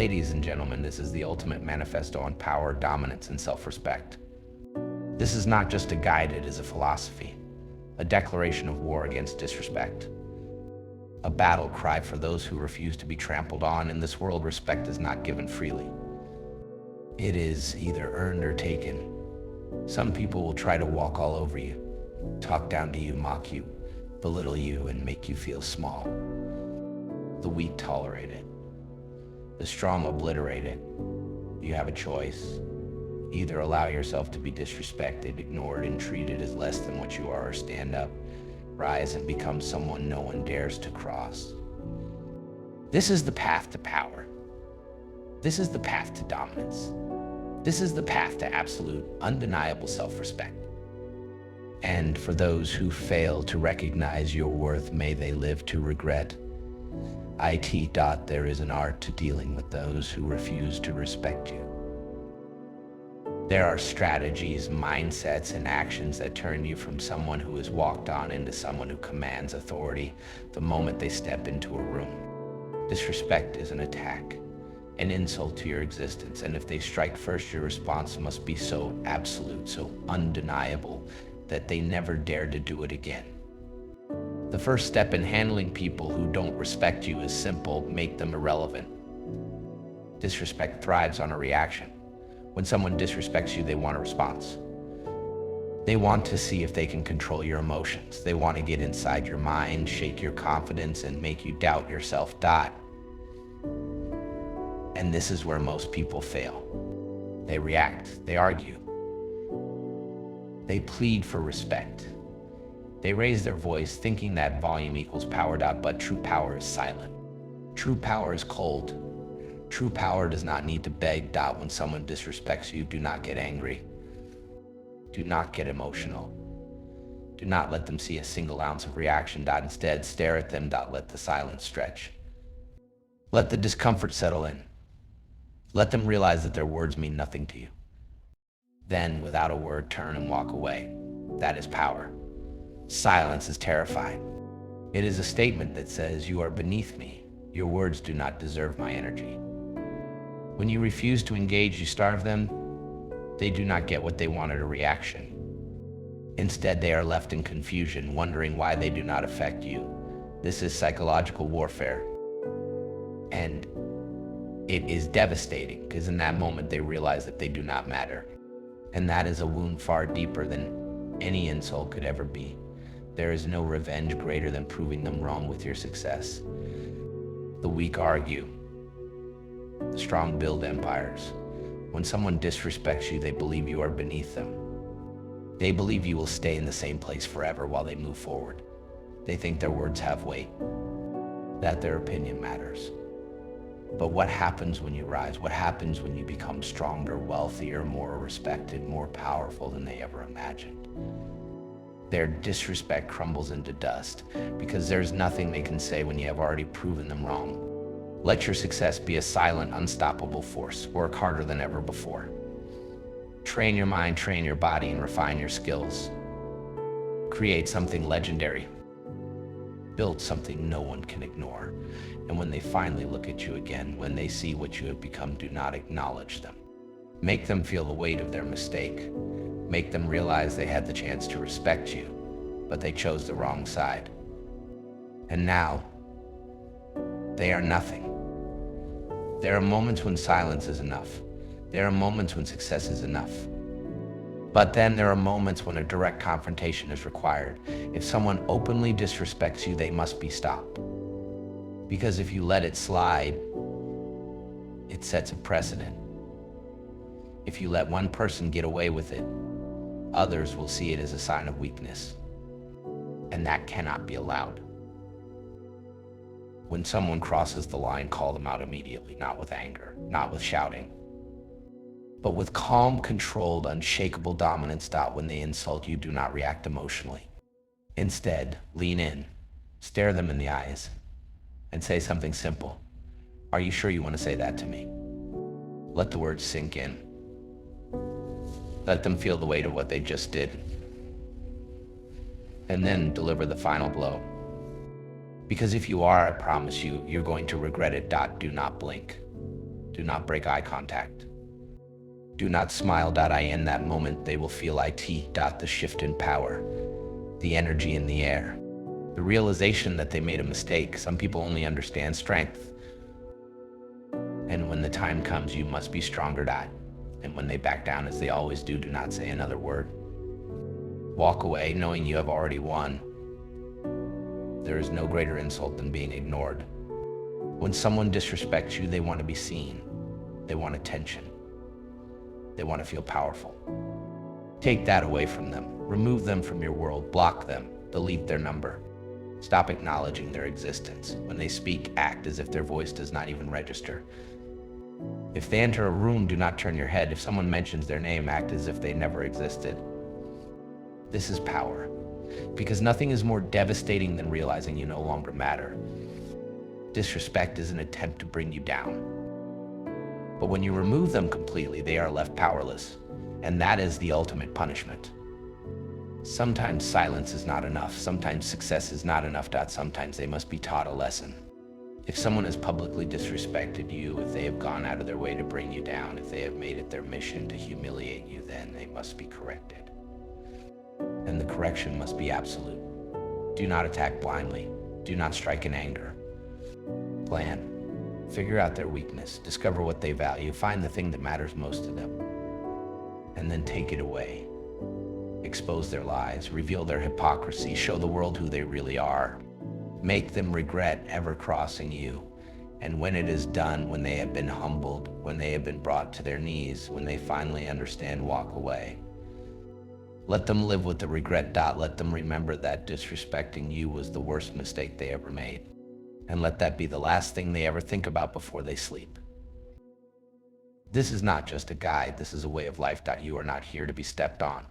Ladies and gentlemen, this is the ultimate manifesto on power, dominance, and self-respect. This is not just a guide, it is a philosophy, a declaration of war against disrespect, a battle cry for those who refuse to be trampled on. In this world, respect is not given freely. It is either earned or taken. Some people will try to walk all over you, talk down to you, mock you, belittle you, and make you feel small. The weak tolerate it. The strong obliterate it. You have a choice. Either allow yourself to be disrespected, ignored, and treated as less than what you are, or stand up, rise, and become someone no one dares to cross. This is the path to power. This is the path to dominance. This is the path to absolute, undeniable self-respect. And for those who fail to recognize your worth, may they live to regret. There is an art to dealing with those who refuse to respect you. There are strategies, mindsets, and actions that turn you from someone who is walked on into someone who commands authority the moment they step into a room. Disrespect is an attack, an insult to your existence, and if they strike first, your response must be so absolute, so undeniable, that they never dare to do it again. The first step in handling people who don't respect you is simple: make them irrelevant. Disrespect thrives on a reaction. When someone disrespects you, they want a response. They want to see if they can control your emotions. They want to get inside your mind, shake your confidence, and make you doubt yourself. And this is where most people fail. They react, they argue, they plead for respect. They raise their voice thinking that volume equals power. But true power is silent. True power is cold. True power does not need to beg. When someone disrespects you, do not get angry. Do not get emotional. Do not let them see a single ounce of reaction. Instead, stare at them. Let the silence stretch. Let the discomfort settle in. Let them realize that their words mean nothing to you. Then, without a word, turn and walk away. That is power. Silence is terrifying. It is a statement that says, you are beneath me. Your words do not deserve my energy. When you refuse to engage, you starve them. They do not get what they wanted, a reaction. Instead, they are left in confusion, wondering why they do not affect you. This is psychological warfare. And it is devastating, because in that moment, they realize that they do not matter. And that is a wound far deeper than any insult could ever be. There is no revenge greater than proving them wrong with your success. The weak argue. The strong build empires. When someone disrespects you, they believe you are beneath them. They believe you will stay in the same place forever while they move forward. They think their words have weight, that their opinion matters. But what happens when you rise? What happens when you become stronger, wealthier, more respected, more powerful than they ever imagined? Their disrespect crumbles into dust, because there's nothing they can say when you have already proven them wrong. Let your success be a silent, unstoppable force. Work harder than ever before. Train your mind, train your body, and refine your skills. Create something legendary. Build something no one can ignore. And when they finally look at you again, when they see what you have become, do not acknowledge them. Make them feel the weight of their mistake. Make them realize they had the chance to respect you, but they chose the wrong side. And now, they are nothing. There are moments when silence is enough. There are moments when success is enough. But then there are moments when a direct confrontation is required. If someone openly disrespects you, they must be stopped. Because if you let it slide, it sets a precedent. If you let one person get away with it, others will see it as a sign of weakness. And that cannot be allowed. When someone crosses the line, call them out immediately, not with anger, not with shouting, but with calm, controlled, unshakable dominance. When they insult you, do not react emotionally. Instead, lean in, stare them in the eyes, and say something simple. Are you sure you want to say that to me? Let the words sink in. Let them feel the weight of what they just did. And then deliver the final blow. Because if you are, I promise you, you're going to regret it. Do not blink. Do not break eye contact. Do not smile. In that moment, they will feel the shift in power, the energy in the air, the realization that they made a mistake. Some people only understand strength. And when the time comes, you must be stronger. And when they back down, as they always do not say another word. Walk away knowing you have already won. There is no greater insult than being ignored. When someone disrespects you, they want to be seen. They want attention. They want to feel powerful. Take that away from them. Remove them from your world. Block them. Delete their number. Stop acknowledging their existence. When they speak, act as if their voice does not even register. If they enter a room, do not turn your head. If someone mentions their name, act as if they never existed. This is power, because nothing is more devastating than realizing you no longer matter. Disrespect is an attempt to bring you down. But when you remove them completely, they are left powerless, and that is the ultimate punishment. Sometimes silence is not enough. Sometimes success is not enough. Sometimes they must be taught a lesson. If someone has publicly disrespected you, if they have gone out of their way to bring you down, if they have made it their mission to humiliate you, then they must be corrected. And the correction must be absolute. Do not attack blindly. Do not strike in anger. Plan. Figure out their weakness. Discover what they value. Find the thing that matters most to them. And then take it away. Expose their lies. Reveal their hypocrisy. Show the world who they really are. Make them regret ever crossing you. And when it is done, when they have been humbled, when they have been brought to their knees, when they finally understand, walk away. Let them live with the regret. Let them remember that disrespecting you was the worst mistake they ever made. And let that be the last thing they ever think about before they sleep. This is not just a guide. This is a way of life. You are not here to be stepped on.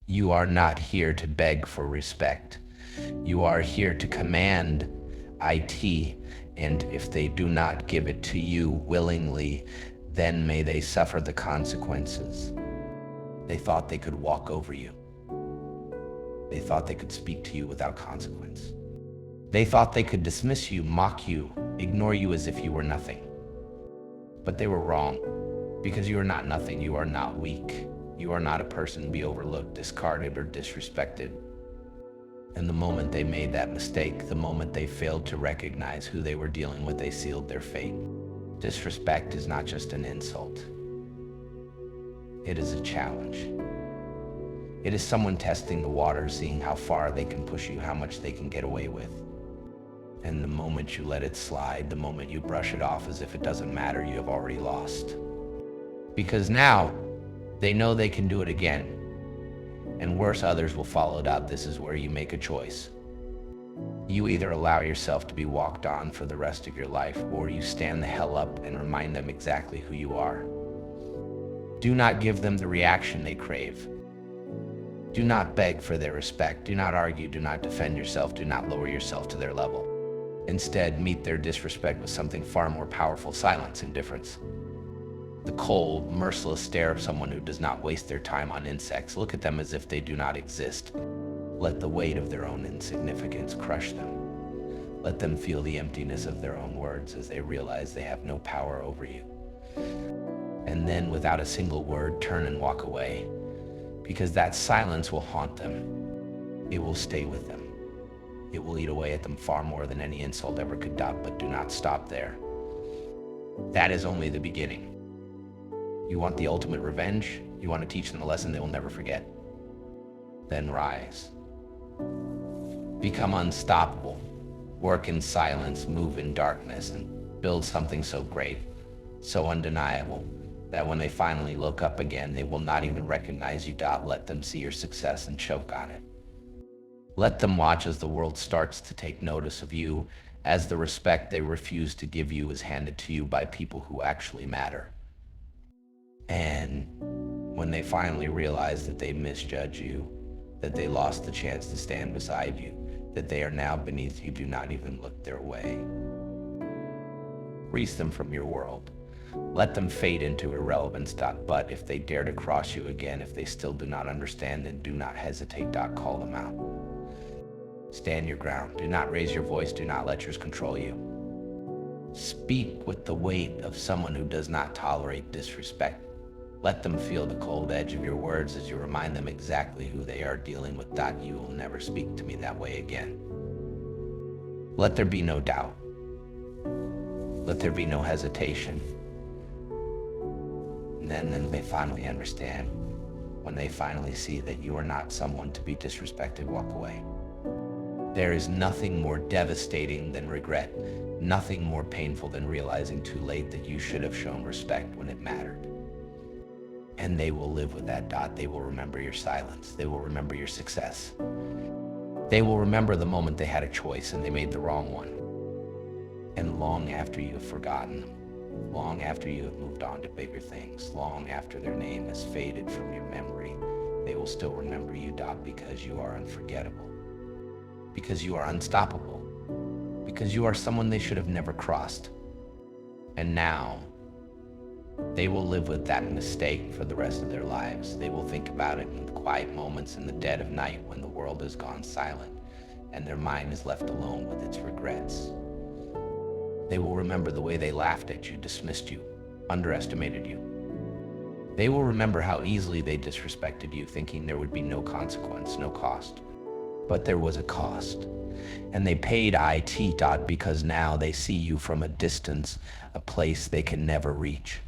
You are not here to beg for respect. You are here to command it, and if they do not give it to you willingly, then may they suffer the consequences. They thought they could walk over you. They thought they could speak to you without consequence. They thought they could dismiss you, mock you, ignore you as if you were nothing. But they were wrong, because you are not nothing. You are not weak. You are not a person to be overlooked, discarded, or disrespected. And the moment they made that mistake, the moment they failed to recognize who they were dealing with, they sealed their fate. Disrespect is not just an insult. It is a challenge. It is someone testing the water, seeing how far they can push you, how much they can get away with. And the moment you let it slide, the moment you brush it off as if it doesn't matter, you have already lost. Because now, they know they can do it again. And worse, others will follow it up. This is where you make a choice. You either allow yourself to be walked on for the rest of your life, or you stand the hell up and remind them exactly who you are. Do not give them the reaction they crave. Do not beg for their respect. Do not argue. Do not defend yourself. Do not lower yourself to their level. Instead, meet their disrespect with something far more powerful: silence, indifference. The cold, merciless stare of someone who does not waste their time on insects. Look at them as if they do not exist. Let the weight of their own insignificance crush them. Let them feel the emptiness of their own words as they realize they have no power over you. And then, without a single word, turn and walk away, because that silence will haunt them. It will stay with them. It will eat away at them far more than any insult ever could. But do not stop there. That is only the beginning. You want the ultimate revenge? You want to teach them a lesson they will never forget? Then rise. Become unstoppable. Work in silence, move in darkness, and build something so great, so undeniable, that when they finally look up again, they will not even recognize you. Let them see your success and choke on it. Let them watch as the world starts to take notice of you, as the respect they refuse to give you is handed to you by people who actually matter. And when they finally realize that they misjudge you, that they lost the chance to stand beside you, that they are now beneath you, do not even look their way. Release them from your world. Let them fade into irrelevance. But if they dare to cross you again, if they still do not understand, then do not hesitate. Call them out. Stand your ground. Do not raise your voice. Do not let yours control you. Speak with the weight of someone who does not tolerate disrespect. Let them feel the cold edge of your words as you remind them exactly who they are dealing with. You will never speak to me that way again. Let there be no doubt. Let there be no hesitation. And then they finally understand. When they finally see that you are not someone to be disrespected, walk away. There is nothing more devastating than regret, nothing more painful than realizing too late that you should have shown respect when it mattered. And they will live with that. They will remember your silence. They will remember your success. They will remember the moment they had a choice and they made the wrong one. And long after you have forgotten them, long after you have moved on to bigger things, long after their name has faded from your memory, they will still remember you, because you are unforgettable, because you are unstoppable, because you are someone they should have never crossed. And now, they will live with that mistake for the rest of their lives. They will think about it in the quiet moments in the dead of night when the world has gone silent and their mind is left alone with its regrets. They will remember the way they laughed at you, dismissed you, underestimated you. They will remember how easily they disrespected you, thinking there would be no consequence, no cost. But there was a cost. And they paid IT. Because now they see you from a distance, a place they can never reach.